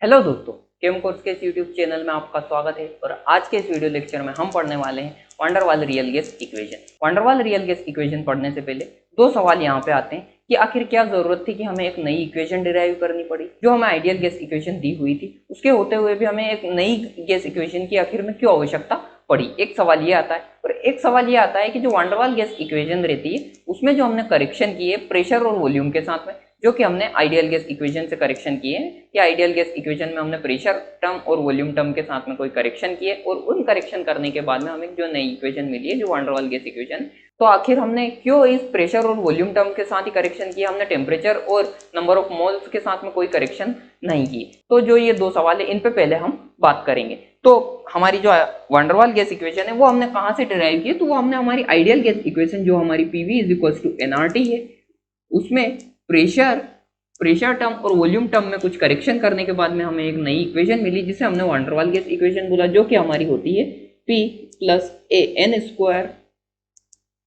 Hello दोस्तों, केम course के इस यूट्यूब चैनल में आपका स्वागत है। और आज के इस वीडियो लेक्चर में हम पढ़ने वाले हैं van der Waal real gas equation. Van der Waal real gas equation पढ़ने से पहले दो सवाल यहाँ पे आते हैं कि आखिर क्या जरूरत थी कि हमें एक नई इक्वेशन डिराइव करनी पड़ी। जो हमें आइडियल गेस इक्वेशन दी हुई थी उसके होते हुए भी हमें एक नई गेस इक्वेशन की आखिर में क्यों आवश्यकता पड़ी। एक सवाल ये आता है और एक सवाल ये आता है कि जो वंडरवाल गैस इक्वेशन रहती है उसमें जो हमने करेक्शन की है प्रेशर और वॉल्यूम के साथ में, जो कि हमने आइडियल गैस इक्वेशन से करेक्शन किए हैं, कि आइडियल गैस इक्वेशन में हमने प्रेशर टर्म और वॉल्यूम टर्म के साथ में कोई करेक्शन किए और उन करेक्शन करने के बाद में हमें जो नई इक्वेशन मिली है जो वंडरवाल गैस इक्वेशन। तो आखिर हमने क्यों इस प्रेशर और वॉल्यूम टर्म के साथ ही करेक्शन किया, हमने टेम्परेचर और नंबर ऑफ मोल्स के साथ में कोई करेक्शन नहीं की। तो जो ये दो सवाल है इन पे पहले हम बात करेंगे। तो हमारी जो वंडरवाल गैस इक्वेशन है वो हमने कहाँ से डिराइव की, तो वो हमने हमारी आइडियल गैस इक्वेशन जो हमारी PV is equal to nRT है उसमें प्रेशर टर्म और वॉल्यूम टर्म में कुछ करेक्शन करने के बाद में हमें एक नई इक्वेशन मिली जिसे हमने वंडरवाल गैस इक्वेशन बोला, जो कि हमारी होती है P plus A N square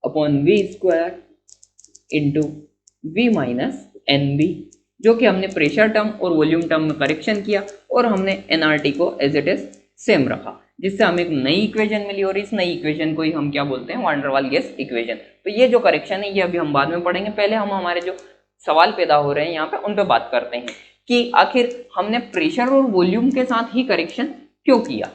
upon V square into V minus n b, जो कि हमने प्रेशर टर्म और वॉल्यूम टर्म में करेक्शन किया और हमने एनआरटी को एज इट इज सेम रखा, जिससे हमें एक नई इक्वेशन मिली। और इस नई इक्वेशन को ही हम क्या बोलते हैं, वंडरवाल गैस इक्वेशन। तो ये जो करेक्शन है ये अभी हम बाद में पढ़ेंगे। पहले हम हमारे जो सवाल पैदा हो रहे हैं यहाँ पे उन पे बात करते हैं कि आखिर हमने प्रेशर और वॉल्यूम के साथ ही करेक्शन क्यों किया।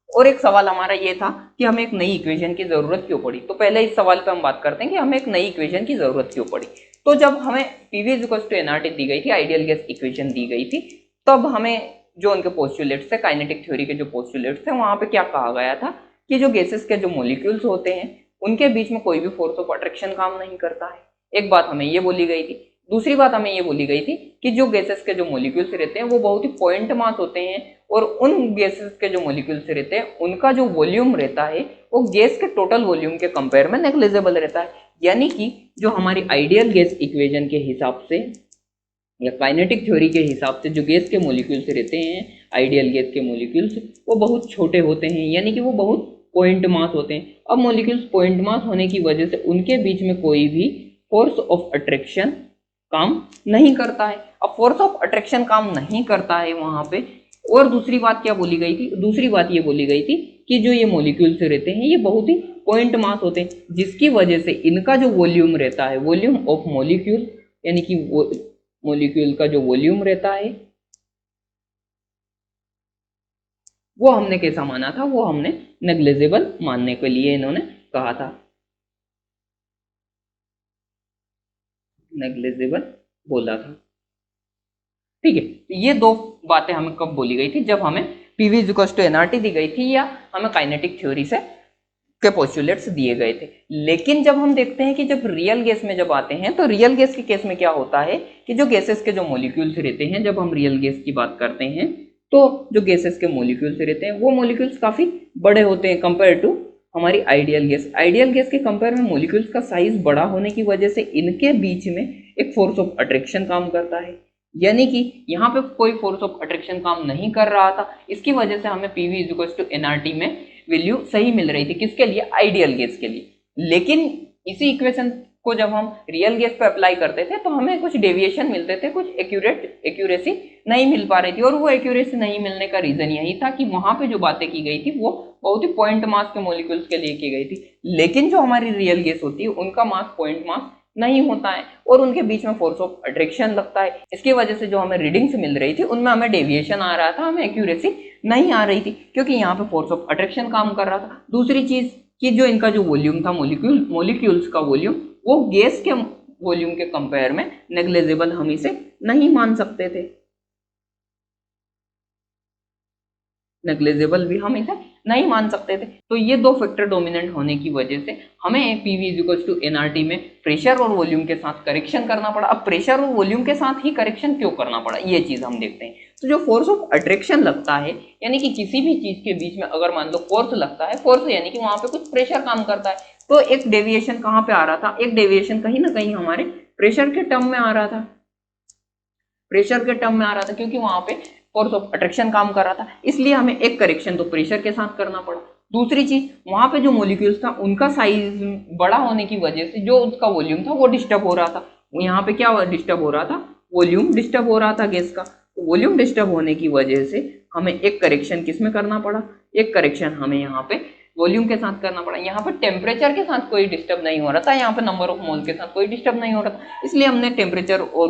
और एक सवाल हमारा ये था कि हमें एक नई इक्वेशन की जरूरत क्यों पड़ी। तो पहले इस सवाल पे हम बात करते हैं कि हमें एक नई इक्वेशन की जरूरत क्यों पड़ी। तो जब हमें PV is equal to NRT दी गई थी, आइडियल गैस इक्वेशन दी गई थी, तब हमें जो उनके पोस्टुलेट्स थे, काइनेटिक थ्योरी के जो पोस्टुलेट्स थे, वहां पे क्या कहा गया था कि जो गैसेस के जो मॉलिक्यूल्स होते हैं उनके बीच में कोई भी फोर्स ऑफ अट्रैक्शन काम नहीं करता है। एक बात हमें ये बोली गई थी। दूसरी बात हमें ये बोली गई थी कि जो गैसेस के जो मॉलिक्यूल्स रहते हैं वो बहुत ही पॉइंट मास होते हैं और उन गैसेस के जो मॉलिक्यूल्स रहते हैं उनका जो वॉल्यूम रहता है वो गैस के टोटल वॉल्यूम के कंपेयर में नेग्लिजिबल रहता है। यानी कि जो हमारी आइडियल गैस इक्वेशन के हिसाब से या काइनेटिक थ्योरी के हिसाब से जो गैस के मॉलिक्यूल्स रहते हैं, आइडियल गैस के मॉलिक्यूल्स, वो बहुत छोटे होते हैं, यानी कि वो बहुत पॉइंट मास होते हैं। अब मॉलिक्यूल्स पॉइंट मास होने की वजह से उनके बीच में कोई भी फोर्स ऑफ अट्रैक्शन काम नहीं करता है। अब फोर्स ऑफ अट्रैक्शन काम नहीं करता है वहां पे। और दूसरी बात क्या बोली गई थी, दूसरी बात ये बोली गई थी कि जो ये मॉलिक्यूल्स रहते हैं ये बहुत ही पॉइंट मास होते हैं, जिसकी वजह से इनका जो वॉल्यूम रहता है, वॉल्यूम ऑफ मॉलिक्यूल, यानी कि मॉलिक्यूल का जो वॉल्यूम रहता है वो हमने कैसा माना था, वो हमने नेग्लिजिबल मानने के लिए इन्होंने कहा था, नेग्लिजिबल बोला था। ठीक है, तो ये दो बातें हमें कब बोली गई थी, जब हमें PV is equal to NRT दी गई थी या हमें काइनेटिक थ्योरी से के पोस्टुलेट्स दिए गए थे। लेकिन जब हम देखते हैं कि जब रियल गैस में जब आते हैं तो रियल गैस के केस में क्या होता है कि जो गैसेस के जो मॉलिक्यूल्स रहते हैं, जब हम रियल गैस की बात करते हैं तो जो गैसेस के मॉलिक्यूल्स रहते हैं वो मॉलिक्यूल्स काफी बड़े होते हैं कंपेयर टू हमारी आइडियल गैस। आइडियल गैस के कंपेयर में मॉलिक्यूल्स का साइज बड़ा होने की वजह से इनके बीच में एक फोर्स ऑफ अट्रैक्शन काम करता है, यानी कि यहाँ पे कोई फोर्स ऑफ अट्रैक्शन काम नहीं कर रहा था। इसकी वजह से हमें PV is equal to NRT में वैल्यू सही मिल रही थी, किसके लिए, आइडियल गैस के लिए। लेकिन इसी इक्वेशन को जब हम रियल गैस पे अप्लाई करते थे तो हमें कुछ डेविएशन मिलते थे, कुछ एक्यूरेसी नहीं मिल पा रही थी। और वो एक्यूरेसी नहीं मिलने का रीजन यही था कि वहां पे जो बातें की गई थी वो बहुत ही पॉइंट मास के मॉलिक्यूल्स के लिए की गई थी। लेकिन जो हमारी रियल गैस होती है उनका मास पॉइंट मास नहीं होता है और उनके बीच में फोर्स ऑफ अट्रैक्शन लगता है। इसकी वजह से जो हमें रीडिंग्स मिल रही थी उनमें हमें डेविएशन आ रहा था, हमें एक्यूरेसी नहीं आ रही थी, क्योंकि यहाँ पे फोर्स ऑफ अट्रैक्शन काम कर रहा था। दूसरी चीज कि जो इनका जो वॉल्यूम था, मॉलिक्यूल्स का वॉल्यूम, वो गैस के वॉल्यूम के कंपेयर में नेग्लिजिबल हम इसे नहीं मान सकते थे, नेग्लिजिबल भी हम इसे नहीं मान सकते थे। तो ये दो फैक्टर डोमिनेंट होने की वजह से हमें PV is equal to NRT में प्रेशर और वॉल्यूम के साथ करेक्शन करना पड़ा। अब प्रेशर और वॉल्यूम के साथ ही करेक्शन क्यों करना पड़ा, ये चीज हम देखते हैं। तो जो फोर्स ऑफ अट्रैक्शन लगता है, यानी कि किसी भी चीज के बीच में अगर मान लो फोर्स लगता है, फोर्स यानी कि वहां पे कुछ प्रेशर काम करता है, तो एक डेविएशन कहाँ पे आ रहा था, एक डेविएशन कहीं ना कहीं हमारे प्रेशर के टर्म में आ रहा था, प्रेशर के टर्म में आ रहा था, क्योंकि वहां पे फोर्स ऑफ अट्रैक्शन काम कर रहा था। इसलिए हमें एक करेक्शन तो प्रेशर के साथ करना पड़ा। दूसरी चीज, वहां पे जो मॉलिक्यूल्स था उनका साइज बड़ा होने की वजह से जो उसका वॉल्यूम था वो डिस्टर्ब हो रहा था। यहाँ पे क्या डिस्टर्ब हो रहा था, वॉल्यूम डिस्टर्ब हो रहा था गैस का। वॉल्यूम डिस्टर्ब होने की वजह से हमें एक करेक्शन किस में करना पड़ा, एक करेक्शन हमें यहाँ पे वॉल्यूम के साथ करना पड़ा। यहाँ पे टेम्परेचर के साथ कोई डिस्टर्ब नहीं हो रहा था, यहाँ पे नंबर ऑफ मोल के साथ कोई डिस्टर्ब नहीं हो रहा था, इसलिए हमने टेम्परेचर और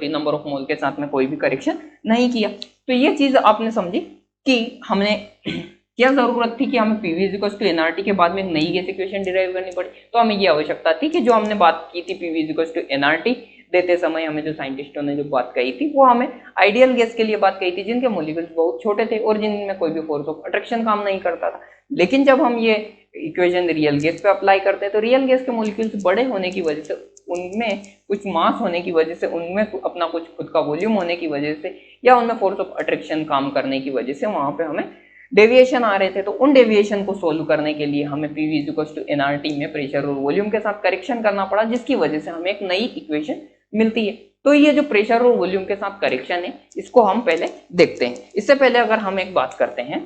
नंबर ऑफ मोल के साथ में कोई भी करेक्शन नहीं किया। तो ये चीज आपने समझी कि हमने क्या जरूरत थी कि हमें पीवी इक्वल टू एनआरटी के बाद में एक नई गैस इक्वेशन डिराइव करनी पड़ी। तो हमें ये आवश्यकता थी कि जो हमने बात की थी पीवी इक्वल टू एनआरटी देते समय हमें जो साइंटिस्टों ने जो बात कही थी वो हमें आइडियल गैस के लिए बात कही थी जिनके मॉलिक्यूल्स बहुत छोटे थे और जिनमें कोई भी फोर्स ऑफ अट्रैक्शन काम नहीं करता था। लेकिन जब हम ये इक्वेशन रियल गैस पे अप्लाई करते हैं तो रियल गैस के मॉलिक्यूल्स बड़े होने की वजह से, उनमें कुछ मास होने की वजह से, उनमें अपना कुछ खुद का वॉल्यूम होने की वजह से या उनमें फोर्स ऑफ अट्रैक्शन काम करने की वजह से वहां पे हमें डेविएशन आ रहे थे। तो उन डेविएशन को सोल्व करने के लिए हमें पीवी इक्वल टू एनआरटी में प्रेशर और वॉल्यूम के साथ करेक्शन करना पड़ा, जिसकी वजह से हमें एक नई इक्वेशन मिलती है। तो ये जो प्रेशर और वॉल्यूम के साथ करेक्शन है इसको हम पहले देखते हैं। इससे पहले अगर हम एक बात करते हैं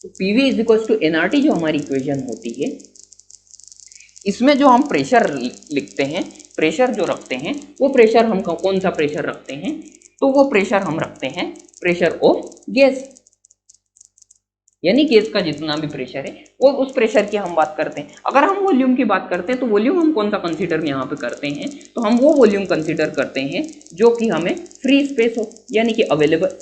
तो पीवी इक्वल टू एनआरटी जो हमारी इक्वेशन होती है इसमें जो हम प्रेशर लिखते हैं, प्रेशर जो रखते हैं वो प्रेशर हम कौन सा प्रेशर रखते हैं, तो वो प्रेशर हम रखते हैं प्रेशर ऑफ गैस, यानी गैस का जितना भी प्रेशर है वो उस प्रेशर की हम बात करते हैं। अगर हम वॉल्यूम की बात करते हैं तो वॉल्यूम हम कौन सा कंसीडर यहाँ पे करते हैं, तो हम वो वॉल्यूम कंसीडर करते हैं जो कि हमें फ्री स्पेस हो, यानी कि अवेलेबल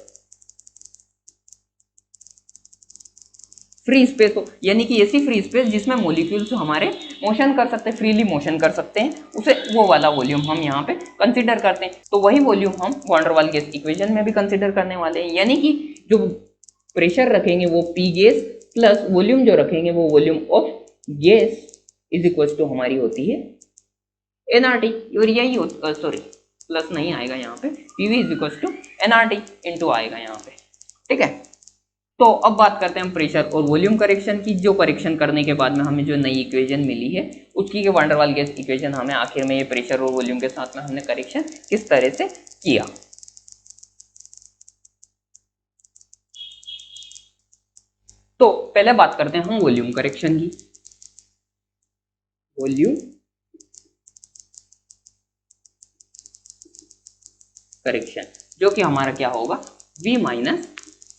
फ्री स्पेस हो, यानी कि ऐसी फ्री स्पेस जिसमें मॉलिक्यूल्स हमारे मोशन कर सकते हैं, फ्रीली मोशन कर सकते हैं, उसे वो वाला वॉल्यूम हम यहाँ पे कंसीडर करते हैं। तो वही वॉल्यूम हम वैन डर वाल गैस इक्वेशन में भी कंसीडर करने वाले हैं, यानी कि जो प्रेशर रखेंगे वो पी गैस प्लस वॉल्यूम जो रखेंगे वो volume of gas is equal to हमारी होती है एनआरटी। और यही सॉरी प्लस नहीं आएगा यहाँ पे, PV is equal to NRT into आएगा यहाँ पे, ठीक है। तो अब बात करते हैं हम प्रेशर और वॉल्यूम करेक्शन की। जो करेक्शन करने के बाद में हमें जो नई इक्वेशन मिली है उसकी के वैन डर वाल गैस इक्वेशन हमें आखिर में ये प्रेशर और वॉल्यूम के साथ में हमने करेक्शन किस तरह से किया। तो पहले बात करते हैं हम वॉल्यूम करेक्शन की। वॉल्यूम करेक्शन जो कि हमारा क्या होगा V माइनस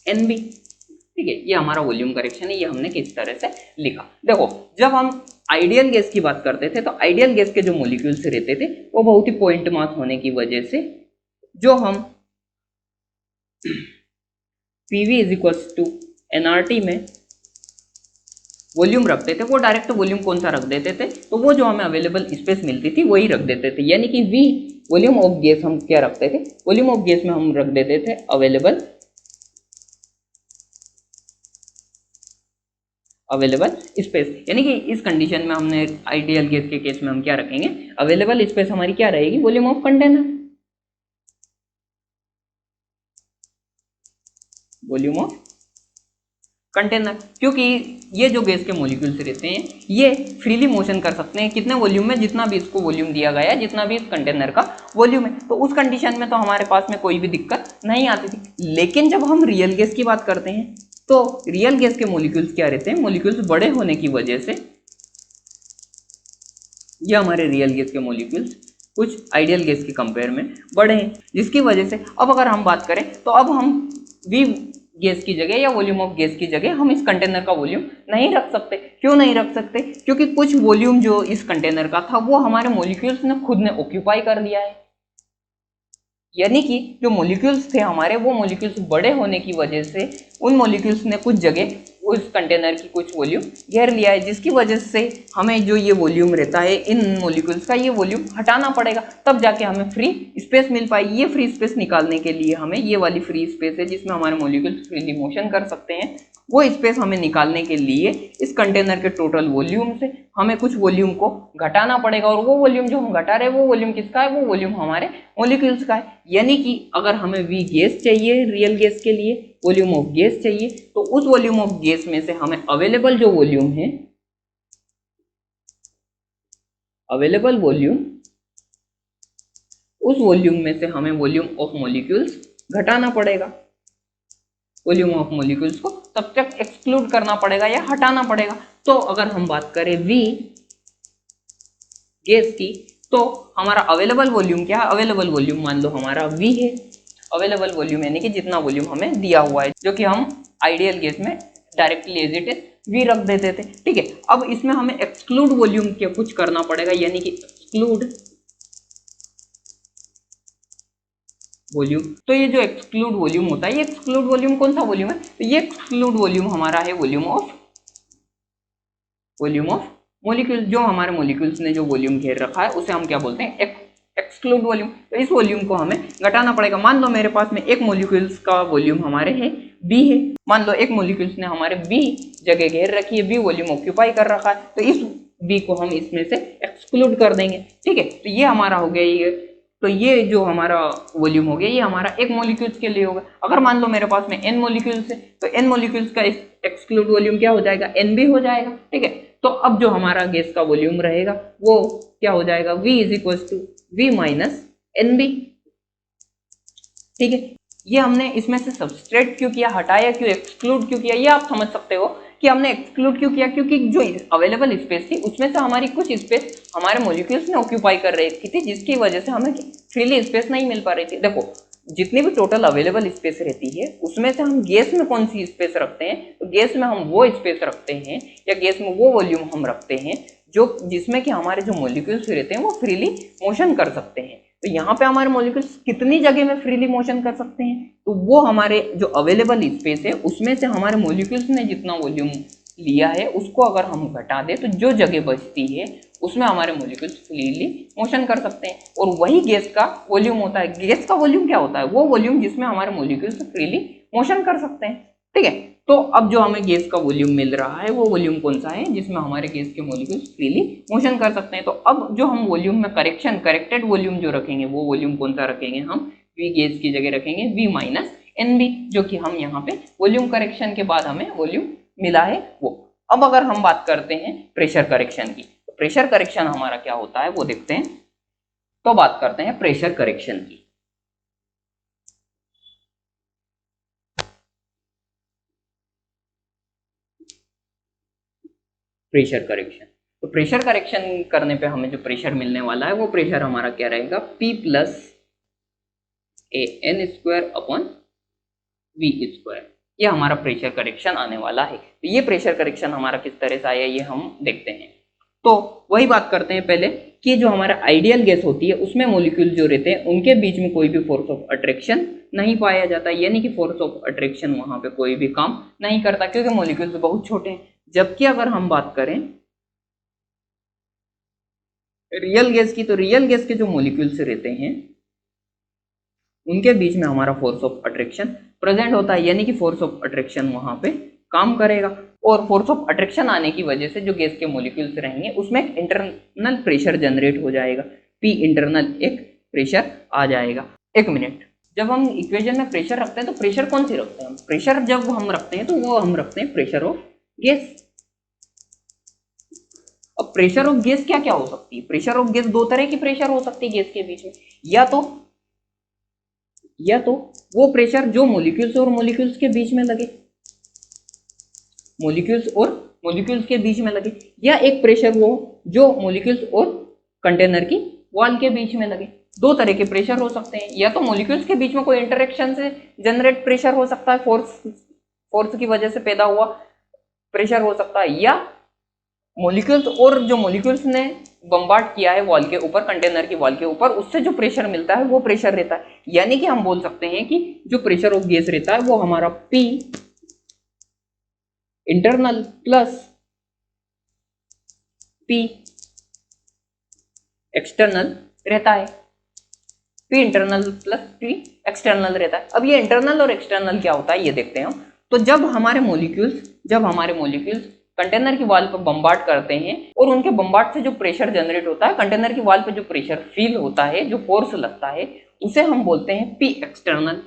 एन बी, ठीक है। ये हमारा वॉल्यूम करेक्शन है, ये हमने किस तरह से लिखा। देखो जब हम आइडियल गैस की बात करते थे तो आइडियल गैस के जो मॉलिक्यूल्स रहते थे वो बहुत ही पॉइंट मास होने की वजह से जो हम PV is equal to NRT में वॉल्यूम रखते थे वो डायरेक्ट वॉल्यूम कौन सा रख देते थे, तो वो जो हमें अवेलेबल स्पेस मिलती थी वही रख देते थे, यानी कि V वॉल्यूम ऑफ गैस हम क्या रखते थे, वॉल्यूम ऑफ गैस में हम रख देते थे अवेलेबल स्पेस, यानी कि इस कंडीशन में हमने आइडियल गैस के केस में हम क्या रखेंगे, अवेलेबल स्पेस हमारी क्या रहेगी, volume of container, volume of container. क्योंकि ये जो गैस के मॉलिक्यूल्स रहते हैं ये फ्रीली मोशन कर सकते हैं कितने वॉल्यूम में, जितना भी इसको वॉल्यूम दिया गया है, जितना भी इस कंटेनर का वॉल्यूम है। तो उस कंडीशन में तो हमारे पास में कोई भी दिक्कत नहीं आती थी। लेकिन जब हम रियल गैस की बात करते हैं तो रियल गैस के मॉलिक्यूल्स क्या रहते हैं, मॉलिक्यूल्स बड़े होने की वजह से ये हमारे रियल गैस के मॉलिक्यूल्स कुछ आइडियल गैस के कंपेयर में बड़े हैं, जिसकी वजह से अब अगर हम बात करें तो अब हम वी गैस की जगह या वॉल्यूम ऑफ गैस की जगह हम इस कंटेनर का वॉल्यूम नहीं रख सकते। क्यों नहीं रख सकते, क्योंकि कुछ वॉल्यूम जो इस कंटेनर का था वो हमारे मॉलिक्यूल्स ने खुद ने ऑक्यूपाई कर लिया है, यानी कि जो मॉलिक्यूल्स थे हमारे वो मॉलिक्यूल्स बड़े होने की वजह से उन मॉलिक्यूल्स ने कुछ जगह उस कंटेनर की कुछ वॉल्यूम घेर लिया है, जिसकी वजह से हमें जो ये वॉल्यूम रहता है इन मॉलिक्यूल्स का ये वॉल्यूम हटाना पड़ेगा, तब जाके हमें फ्री स्पेस मिल पाएगी। ये फ्री स्पेस निकालने के लिए हमें ये वाली फ्री स्पेस है जिसमें हमारे मॉलिक्यूल्स फ्रीली मोशन कर सकते हैं, वो स्पेस हमें निकालने के लिए इस कंटेनर के टोटल वॉल्यूम से हमें कुछ वॉल्यूम को घटाना पड़ेगा। और वो वॉल्यूम जो हम घटा रहे हैं वो वॉल्यूम किसका है, वो वॉल्यूम हमारे मॉलिक्यूल्स का है। यानी कि अगर हमें V गैस चाहिए रियल गैस के लिए, वॉल्यूम ऑफ गैस चाहिए, तो उस वॉल्यूम ऑफ गैस में से हमें अवेलेबल जो वॉल्यूम है, अवेलेबल वॉल्यूम, उस वॉल्यूम में से हमें वॉल्यूम ऑफ मॉलिक्यूल्स घटाना पड़ेगा, वॉल्यूम ऑफ मॉलिक्यूल्स को तब तक एक्सक्लूड करना पड़ेगा या हटाना पड़ेगा। तो अगर हम बात करें V गैस की तो हमारा अवेलेबल वॉल्यूम क्या है, अवेलेबल वॉल्यूम मान लो हमारा V है, अवेलेबल वॉल्यूम यानी कि जितना वॉल्यूम हमें दिया हुआ है, जो कि हम आइडियल गैस में directly as it is V रख देते थे। ठीक है, अब इसमें हमें एक्सक्लूड वॉल्यूम के कुछ करना पड़ेगा, यानी कि एक्सक्लूड वॉल्यूम। तो ये जो एक्सक्लूड वॉल्यूम होता है, ये एक्सक्लूड वॉल्यूम कौन सा वॉल्यूम है? तो ये एक्सक्लूड वॉल्यूम हमारा है वॉल्यूम ऑफ मॉलिक्यूल। जो हमारे मॉलिक्यूल्स ने जो वॉल्यूम घेर रखा है उसे हम क्या बोलते हैं? Exclude volume. तो इस वॉल्यूम को हमें घटाना पड़ेगा। मान लो मेरे पास में एक मॉलिक्यूल्स का वॉल्यूम हमारे है बी है, मान लो एक मॉलिक्यूल्स ने हमारे बी जगह घेर रखी है, बी वॉल्यूम ऑक्यूपाई कर रखा है, तो इस बी को हम इसमें से एक्सक्लूड कर देंगे। ठीक है, तो ये हमारा हो गया ये, तो ये जो हमारा वॉल्यूम हो गया ये हमारा एक मॉलिक्यूल्स के लिए होगा। अगर मान लो मेरे पास में n मॉलिक्यूल्स है तो n मॉलिक्यूल्स का एक्सक्लूड वॉल्यूम क्या हो जाएगा? nb हो जाएगा। ठीक है, तो अब जो हमारा गैस का वॉल्यूम रहेगा वो क्या हो जाएगा? v is equal to v minus nb। ठीक है, ये हमने इसमें से सबस्ट्रेट क्यों किया, हटाया क्यों, एक्सक्लूड क्यों किया, ये आप समझ सकते हो कि हमने एक्सक्लूड क्यों किया, क्योंकि जो अवेलेबल स्पेस थी उसमें से हमारी कुछ स्पेस हमारे मॉलिक्यूल्स ने ऑक्यूपाई कर रही थी, जिसकी वजह से हमें फ्रीली स्पेस नहीं मिल पा रही थी। देखो, जितनी भी टोटल अवेलेबल स्पेस रहती है उसमें से हम गैस में कौन सी स्पेस रखते हैं? तो गैस में हम वो स्पेस रखते हैं या गैस में वो वॉल्यूम हम रखते हैं जो जिसमें कि हमारे जो मॉलिक्यूल्स रहते हैं वो फ्रीली मोशन कर सकते हैं। तो यहाँ पे हमारे मॉलिक्यूल्स कितनी जगह में फ्रीली मोशन कर सकते हैं? तो वो हमारे जो अवेलेबल स्पेस है उसमें से हमारे मॉलिक्यूल्स ने जितना वॉल्यूम लिया है उसको अगर हम घटा दें तो जो जगह बचती है उसमें हमारे मॉलिक्यूल्स फ्रीली मोशन कर सकते हैं, और वही गैस का वॉल्यूम होता है। गैस का वॉल्यूम क्या होता है? वो वॉल्यूम जिसमें हमारे मॉलिक्यूल्स फ्रीली मोशन कर सकते हैं। ठीक है, तो अब जो हमें गैस का वॉल्यूम मिल रहा है वो वॉल्यूम कौन सा है? जिसमें हमारे गैस के मॉलिक्यूल्स फ्रीली मोशन कर सकते हैं। तो अब जो हम वॉल्यूम में करेक्टेड वॉल्यूम जो रखेंगे वो वॉल्यूम कौन सा रखेंगे? हम वी गैस की जगह रखेंगे वी माइनस एनबी, जो कि हम यहाँ पे वॉल्यूम करेक्शन के बाद हमें वॉल्यूम मिला है वो। अब अगर हम बात करते हैं प्रेशर करेक्शन की, तो प्रेशर करेक्शन हमारा क्या होता है वो देखते हैं। तो बात करते हैं प्रेशर करेक्शन की। प्रेशर करेक्शन, तो प्रेशर करेक्शन करने पे हमें जो प्रेशर मिलने वाला है वो प्रेशर हमारा क्या रहेगा? P plus A N square upon V square, ये हमारा प्रेशर करेक्शन आने वाला है। तो ये प्रेशर करेक्शन हमारा किस तरह से आया ये हम देखते हैं। तो वही बात करते हैं पहले कि जो हमारा आइडियल गैस होती है उसमें मॉलिक्यूल जो रहते हैं उनके बीच में कोई भी फोर्स ऑफ अट्रैक्शन नहीं पाया जाता, यानी कि फोर्स ऑफ अट्रैक्शन वहां पे कोई भी काम नहीं करता क्योंकि मॉलिक्यूल्स बहुत छोटे हैं। जबकि अगर हम बात करें रियल गैस की, तो रियल गैस के जो मॉलिक्यूल्स रहते हैं उनके बीच में हमारा फोर्स ऑफ अट्रैक्शन प्रेजेंट होता है, यानी कि फोर्स ऑफ अट्रैक्शन वहां पे काम करेगा, और फोर्स ऑफ अट्रैक्शन आने की वजह से जो गैस के मॉलिक्यूल्स रहेंगे उसमें एक इंटरनल प्रेशर जनरेट हो जाएगा, पी इंटरनल एक प्रेशर आ जाएगा। एक मिनट, जब हम इक्वेशन में प्रेशर रखते हैं तो प्रेशर कौन सी रखते हैं? प्रेशर जब हम रखते हैं तो वो हम रखते हैं प्रेशर ऑफ गैस। अब प्रेशर ऑफ गैस क्या क्या हो सकती है? प्रेशर ऑफ गैस दो तरह की प्रेशर हो सकती है गैस के बीच में, या तो वो प्रेशर जो मॉलिक्यूल्स और मॉलिक्यूल्स के बीच में लगे, मॉलिक्यूल्स और मॉलिक्यूल्स के बीच में लगे, या एक प्रेशर वो जो मॉलिक्यूल्स और कंटेनर की वॉल के बीच में लगे। दो तरह के प्रेशर हो सकते हैं, या तो मॉलिक्यूल्स के बीच में कोई इंटरेक्शन से जनरेट प्रेशर हो सकता है, फोर्स की वजह से पैदा हुआ प्रेशर हो सकता है, या मॉलिक्यूल्स और जो मॉलिक्यूल्स ने बम्बार्ड किया है वॉल के ऊपर, कंटेनर की वॉल के ऊपर, उससे जो प्रेशर मिलता है वो प्रेशर रहता है। यानी कि हम बोल सकते हैं कि जो प्रेशर ऑफ गैस रहता है वो हमारा P internal plus P external रहता है, P internal plus P external रहता है। अब ये इंटरनल और एक्सटर्नल क्या होता है ये देखते हैं हम। तो जब हमारे मॉलिक्यूल्स कंटेनर की वॉल पर बम्बार्ड करते हैं और उनके बम्बार्ड से जो प्रेशर जनरेट होता है, कंटेनर की वॉल पर जो प्रेशर फील होता है, जो फोर्स लगता है, उसे हम बोलते हैं P एक्सटर्नल।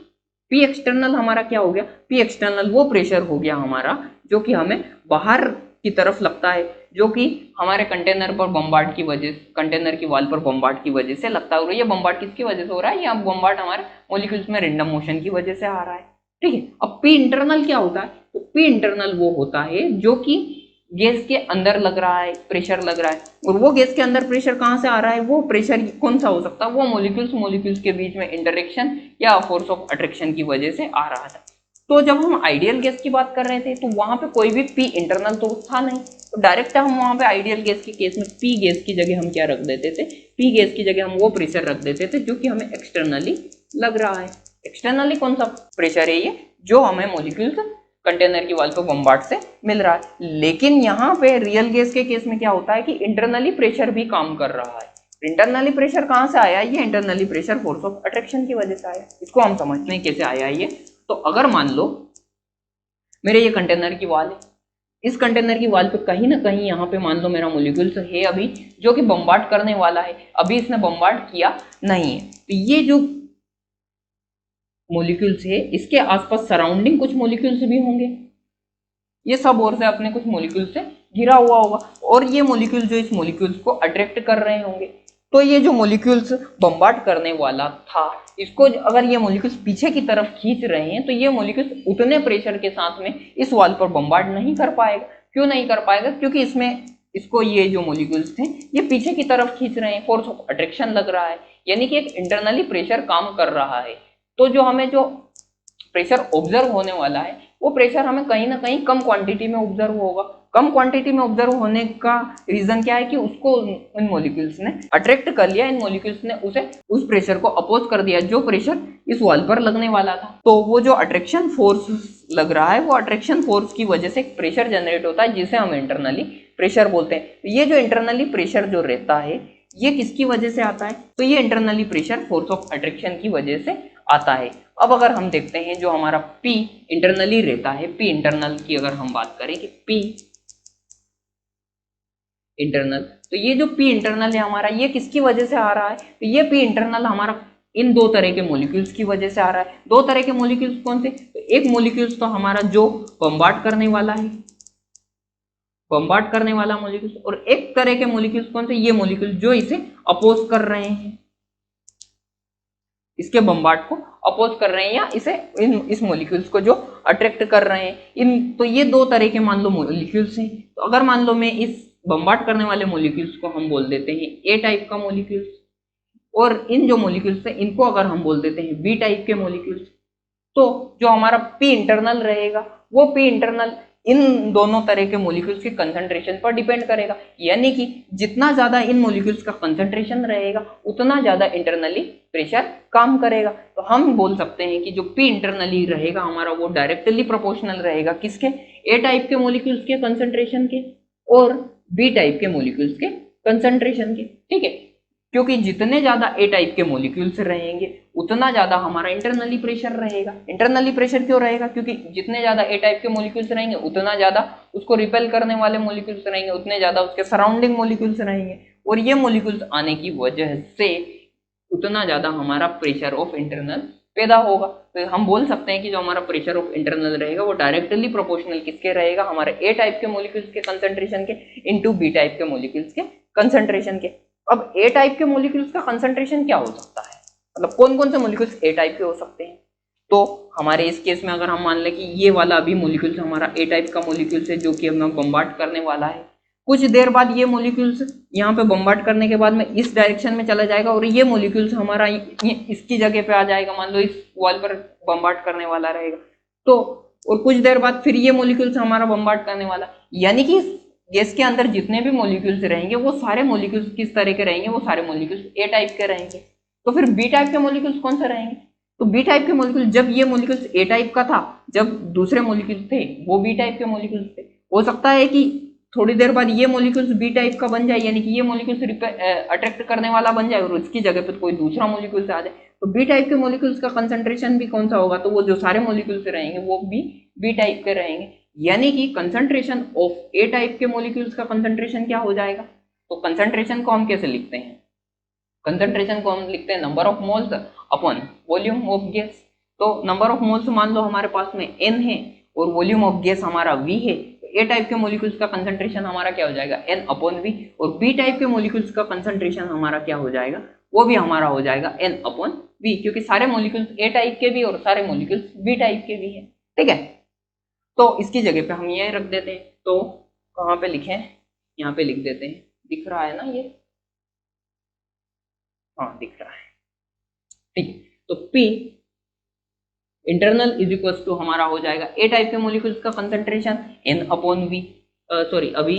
P एक्सटर्नल हमारा क्या हो गया? P एक्सटर्नल वो प्रेशर हो गया हमारा जो कि हमें बाहर की तरफ लगता है, जो कि हमारे कंटेनर पर बम्बार्ड की वजह, कंटेनर की वॉल पर बम्बार्ड की वजह से लगता है। और ये बम्बार्ड किसकी वजह से हो रहा है? ये बम्बार्ड हमारे मॉलिक्यूल्स में रैंडम मोशन की वजह से आ रहा है। ठीक है, अब P इंटरनल क्या होता है? तो P इंटरनल वो होता है जो कि गैस के अंदर लग रहा है, प्रेशर लग रहा है, और वो गैस के अंदर प्रेशर कहाँ से आ रहा है, वो प्रेशर कौन सा हो सकता है, वो मॉलिक्यूल्स के बीच में इंटरेक्शन या फोर्स ऑफ अट्रैक्शन की वजह से आ रहा था। तो जब हम आइडियल गैस की बात कर रहे थे तो वहां पे कोई भी पी इंटरनल तो था नहीं, तो डायरेक्ट हम वहां पे आइडियल गैस के केस में पी गैस की जगह हम क्या रख देते थे, पी गैस की जगह हम वो प्रेशर रख देते थे जो कि हमें एक्सटर्नली लग रहा है। एक्सटर्नली कौन सा प्रेशर है ये, जो हमें मॉलिक्यूल्स कंटेनर की वॉल पे बम्बार्ड से मिल रहा है। लेकिन यहाँ पे रियल गैस के केस में क्या होता है कि इंटरनली प्रेशर भी काम कर रहा है। इंटरनली प्रेशर कहाँ से आया, ये internally pressure force of attraction की वजह से आया। इसको हम समझते हैं कैसे आया ये। तो अगर मान लो मेरे ये कंटेनर की वॉल है, इस कंटेनर की वॉल पे कहीं ना कहीं यहाँ पे मान लो मेरा मॉलिक्यूल्स है अभी, जो कि बम्बार्ड करने वाला है, अभी इसने बम्बार्ड किया नहीं है। तो ये जो मॉलिक्यूल्स है इसके आसपास सराउंडिंग कुछ मॉलिक्यूल्स भी होंगे, ये सब ओर से अपने कुछ मॉलिक्यूल से घिरा हुआ होगा, और ये मॉलिक्यूल जो इस मॉलिक्यूल्स को अट्रैक्ट कर रहे होंगे। तो ये जो मॉलिक्यूल्स बम्बार्ड करने वाला था, इसको अगर ये मॉलिक्यूल्स पीछे की तरफ खींच रहे हैं तो ये मॉलिक्यूल्स उतने प्रेशर के साथ में इस वॉल पर बम्बार्ड नहीं कर पाएगा। क्यों नहीं कर पाएगा, क्योंकि इसमें इसको ये जो मॉलिक्यूल्स थे ये पीछे की तरफ खींच रहे हैं, फोर्स ऑफ अट्रैक्शन लग रहा है, यानी कि एक इंटरनली प्रेशर काम कर रहा है। तो जो हमें जो प्रेशर ऑब्जर्व होने वाला है वो प्रेशर हमें कहीं ना कहीं कम क्वांटिटी में ऑब्जर्व होगा। कम क्वांटिटी में ऑब्जर्व होने का रीजन क्या है कि उसको इन मॉलिक्यूल्स ने अट्रैक्ट कर लिया, इन मॉलिक्यूल्स ने उसे उस प्रेशर को अपोज कर दिया जो प्रेशर इस वॉल पर लगने वाला था। तो वो जो अट्रैक्शन फोर्स लग रहा है, वो अट्रैक्शन फोर्स की वजह से एक प्रेशर जनरेट होता है जिसे हम इंटरनली प्रेशर बोलते हैं। तो ये जो इंटरनली प्रेशर जो रहता है ये किसकी वजह से आता है, तो ये internally pressure force of attraction की वजह से आता है। अब अगर हम देखते हैं जो हमारा P इंटरनली रहता है, P इंटरनल की अगर हम बात करें कि P इंटरनल, तो ये जो P इंटरनल है हमारा, ये किसकी वजह से आ रहा है, तो ये P इंटरनल हमारा इन दो तरह के मॉलिक्यूल्स की वजह से आ रहा है। दो तरह के मॉलिक्यूल्स कौन से, तो एक मॉलिक्यूल्स तो हमारा जो बम्बार्ड करने वाला है, बम्बार्ड करने वाला मॉलिक्यूल्स, और एक तरह के मॉलिक्यूल्स कौन से, ये मॉलिक्यूल जो इसे अपोज कर रहे हैं, इसके बम्बार्ड को अपोज कर रहे हैं या इसे इस मॉलिक्यूल्स को जो अट्रैक्ट कर रहे हैं। इन तो ये दो तरह के मान लो मॉलिक्यूल्स हैं। तो अगर मान लो मैं इस बम्बार्ड करने वाले मॉलिक्यूल्स को हम बोल देते हैं ए टाइप का मॉलिक्यूल्स, और इन जो मॉलिक्यूल्स हैं इनको अगर हम बोल देते हैं बी टाइप के मॉलिक्यूल्स, तो जो हमारा पी इंटरनल रहेगा वो पी इंटरनल इन दोनों तरह के मॉलिक्यूल्स के कंसंट्रेशन पर डिपेंड करेगा। यानी कि जितना ज्यादा इन मॉलिक्यूल्स का कंसंट्रेशन रहेगा उतना ज्यादा इंटरनली प्रेशर काम करेगा। तो हम बोल सकते हैं कि जो पी इंटरनली रहेगा हमारा वो डायरेक्टली प्रोपोर्शनल रहेगा किसके, ए टाइप के मॉलिक्यूल्स के कंसंट्रेशन के और बी टाइप के मॉलिक्यूल्स के कंसंट्रेशन के। ठीक है, क्योंकि जितने ज्यादा ए टाइप के मॉलिक्यूल्स रहेंगे उतना ज्यादा हमारा इंटरनली प्रेशर रहेगा। इंटरनली प्रेशर क्यों रहेगा, क्योंकि जितने ज्यादा ए टाइप के मॉलिक्यूल्स रहेंगे उतना ज्यादा उसको रिपेल करने वाले मॉलिक्यूल्स रहेंगे, उतने ज्यादा उसके सराउंडिंग मॉलिक्यूल्स रहेंगे, और ये मॉलिक्यूल्स आने की वजह से उतना ज्यादा हमारा प्रेशर ऑफ इंटरनल पैदा होगा। तो हम बोल सकते हैं कि जो हमारा प्रेशर ऑफ इंटरनल रहेगा वो डायरेक्टली प्रोपोर्शनल किसके रहेगा, हमारे ए टाइप के मॉलिक्यूल्स के कंसंट्रेशन के इनटू बी टाइप के मॉलिक्यूल्स के कंसंट्रेशन के। अब ए टाइप के मॉलिक्यूल्स का कंसंट्रेशन क्या हो सकता है, मतलब कौन कौन से मॉलिक्यूल्स ए टाइप के हो सकते हैं। तो हमारे इस केस में अगर हम मान लें कि ये वाला अभी मॉलिक्यूल्स हमारा ए टाइप का मॉलिक्यूल्स है जो कि हमें बम्बार्ड करने वाला है, कुछ देर बाद ये मॉलिक्यूल्स यहाँ पे बम्बार्ड करने के बाद में इस डायरेक्शन में चला जाएगा और ये मॉलिक्यूल्स हमारा इसकी जगह पे आ जाएगा, मान लो इस वॉल पर बम्बार्ड करने वाला रहेगा। तो और कुछ देर बाद फिर ये मॉलिक्यूल्स हमारा बम्बार्ड करने वाला, यानी कि गैस के अंदर जितने भी मॉलिक्यूल्स रहेंगे वो सारे मॉलिक्यूल्स किस तरह के रहेंगे, वो सारे मॉलिक्यूल्स ए टाइप के रहेंगे। तो फिर बी टाइप के मॉलिक्यूल्स कौन से रहेंगे, तो बी टाइप के मॉलिक्यूल, जब ये मॉलिक्यूल्स ए टाइप का था, जब दूसरे मॉलिक्यूल्स थे वो बी टाइप के मॉलिक्यूल्स थे, हो सकता है कि थोड़ी देर बाद ये मॉलिक्यूल्स बी टाइप का बन जाए, यानी कि ये मॉलिक्यूल्स अट्रैक्ट करने वाला बन जाए और उसकी जगह पे कोई दूसरा मॉलिक्यूल्स आ जाए। तो बी टाइप के मॉलिक्यूल्स का कंसंट्रेशन भी कौन सा होगा, तो वो जो सारे मॉलिक्यूल्स रहेंगे वो भी बी टाइप के रहेंगे। यानी कि कंसंट्रेशन ऑफ ए टाइप के मॉलिक्यूल्स का कंसंट्रेशन क्या हो जाएगा, तो कंसंट्रेशन को हम कैसे लिखते हैं, कंसंट्रेशन को हम लिखते हैं number of moles upon volume of gas. तो नंबर ऑफ मोल्स मान लो हमारे पास में n है और वॉल्यूम ऑफ गैस हमारा v है, तो ए टाइप के मॉलिक्यूल्स का कंसंट्रेशन हमारा क्या हो जाएगा n अपॉन v, और बी टाइप के मॉलिक्यूल्स का कंसंट्रेशन हमारा क्या हो जाएगा, वो भी हमारा हो जाएगा n अपॉन v, क्योंकि सारे मॉलिक्यूल्स ए टाइप के भी और सारे मॉलिक्यूल्स बी टाइप के भी है। ठीक है, तो इसकी जगह पे हम ये रख देते हैं। तो कहाँ पे लिखें, यहाँ पे लिख देते हैं, दिख रहा है ना ये, हाँ दिख रहा है, ठीक है। तो P internal is equal to हमारा हो जाएगा ए टाइप के मोलिक्यूल्स का concentration N upon V, sorry अभी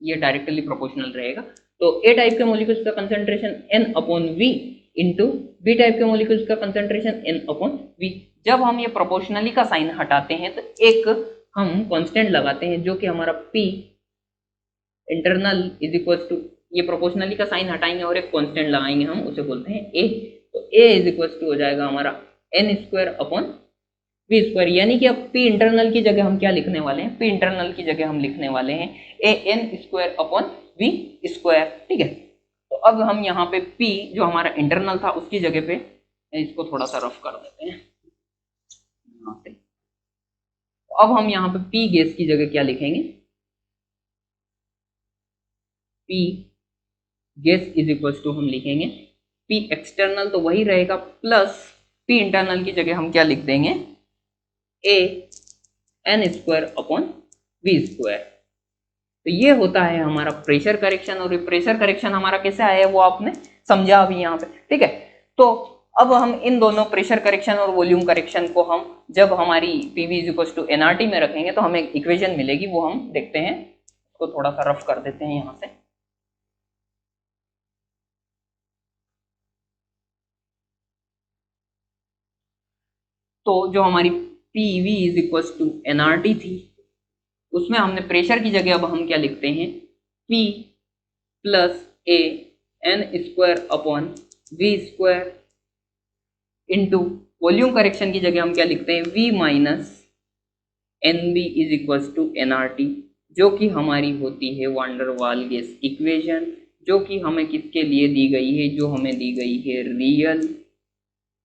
ये डायरेक्टली प्रोपोर्शनल रहेगा, तो ए टाइप के मोलिक्यूल्स का concentration N upon V into B type के मोलिक्यूल्स का कंसंट्रेशन N अपॉन V। जब हम ये प्रोपोर्शनली का साइन हटाते हैं तो एक हम कांस्टेंट लगाते हैं जो कि हमारा P internal is equal to, ये प्रोपोर्शनली का साइन हटाएंगे और एक कांस्टेंट लगाएंगे, हम उसे बोलते हैं A। तो A इज इक्वल टू हो जाएगा हमारा N square upon V square, यानी कि अब P इंटरनल की जगह हम क्या लिखने वाले हैं, P इंटरनल की जगह हम लिखने वाले हैं AN square upon V square, ठीक है। तो अब हम यहाँ पे P जो हमारा इंटरनल था उसकी जगह पे इसको थोड़ा सा रफ कर देते हैं यहाँ पे। तो अब हम यहाँ पे P गैस की जगह क्या लिखेंगे, P gas is equal to हम लिखेंगे P एक्सटर्नल तो वही रहेगा प्लस P इंटरनल की जगह हम क्या लिख देंगे A N square upon V square. तो ये होता है हमारा प्रेशर करेक्शन, और ये प्रेशर करेक्शन हमारा कैसे आया है वो आपने समझा अभी यहाँ पे, ठीक है। तो अब हम इन दोनों प्रेशर करेक्शन और वॉल्यूम करेक्शन को हम जब हमारी PV is equal to NRT में रखेंगे तो हमें इक्वेशन मिलेगी, वो हम देखते हैं। उसको थोड़ा सा रफ कर देते हैं यहाँ से। तो जो हमारी PV is equal to NRT थी उसमें हमने प्रेशर की जगह अब हम क्या लिखते हैं P plus A N square upon V square into volume correction की जगह हम क्या लिखते हैं V minus NB is equal to NRT, जो कि हमारी होती है वांडर वाल गैस इक्वेशन, जो कि हमें किसके लिए दी गई है, जो हमें दी गई है रियल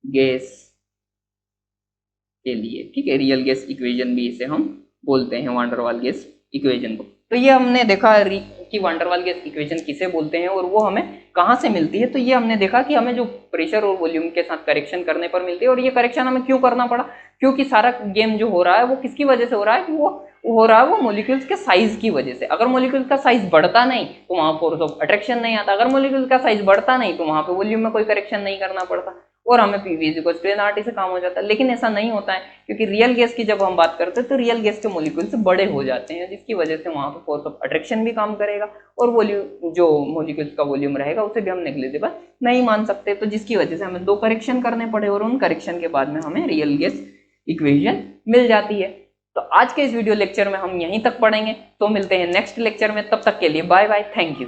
गैस के लिए, ठीक है। रियल गैस इक्वेशन भी इसे हम बोलते हैं, वांडर वाल गैस इक्वेशन को। तो ये हमने देखा कि वांडर वाल गैस इक्वेशन किसे बोलते हैं और वो हमें कहाँ से मिलती है। तो ये हमने देखा कि हमें जो प्रेशर और वॉल्यूम के साथ करेक्शन करने पर मिलती है, और ये करेक्शन हमें क्यों करना पड़ा, क्योंकि सारा गेम जो हो रहा है वो किसकी वजह से हो रहा है, कि वो हो रहा है वो मोलिक्यूल्स के साइज की वजह से। अगर मोलिक्यूल्स का साइज बढ़ता नहीं तो वहां फोर्स ऑफ अट्रैक्शन नहीं आता, अगर मोलिक्यूल्स का साइज बढ़ता नहीं तो वहां पे वॉल्यूम में कोई करेक्शन नहीं करना पड़ता और हमें PV is equal to NRT से काम हो जाता है। लेकिन ऐसा नहीं होता है, क्योंकि रियल गैस की जब हम बात करते हैं तो रियल गैस के मोलिक्यूल्स बड़े हो जाते हैं, जिसकी वजह से वहां पर फोर्स ऑफ अट्रैक्शन भी काम करेगा और वॉल्यूम जो मोलिक्यूल्स का वॉल्यूम रहेगा उसे भी हम नेग्लिजिबल नहीं मान सकते। तो जिसकी वजह से हमें दो करेक्शन करने पड़े और उन करेक्शन के बाद में हमें रियल गैस इक्वेशन मिल जाती है। तो आज के इस वीडियो लेक्चर में हम यहीं तक पढ़ेंगे, तो मिलते हैं नेक्स्ट लेक्चर में। तब तक के लिए बाय बाय, थैंक यू।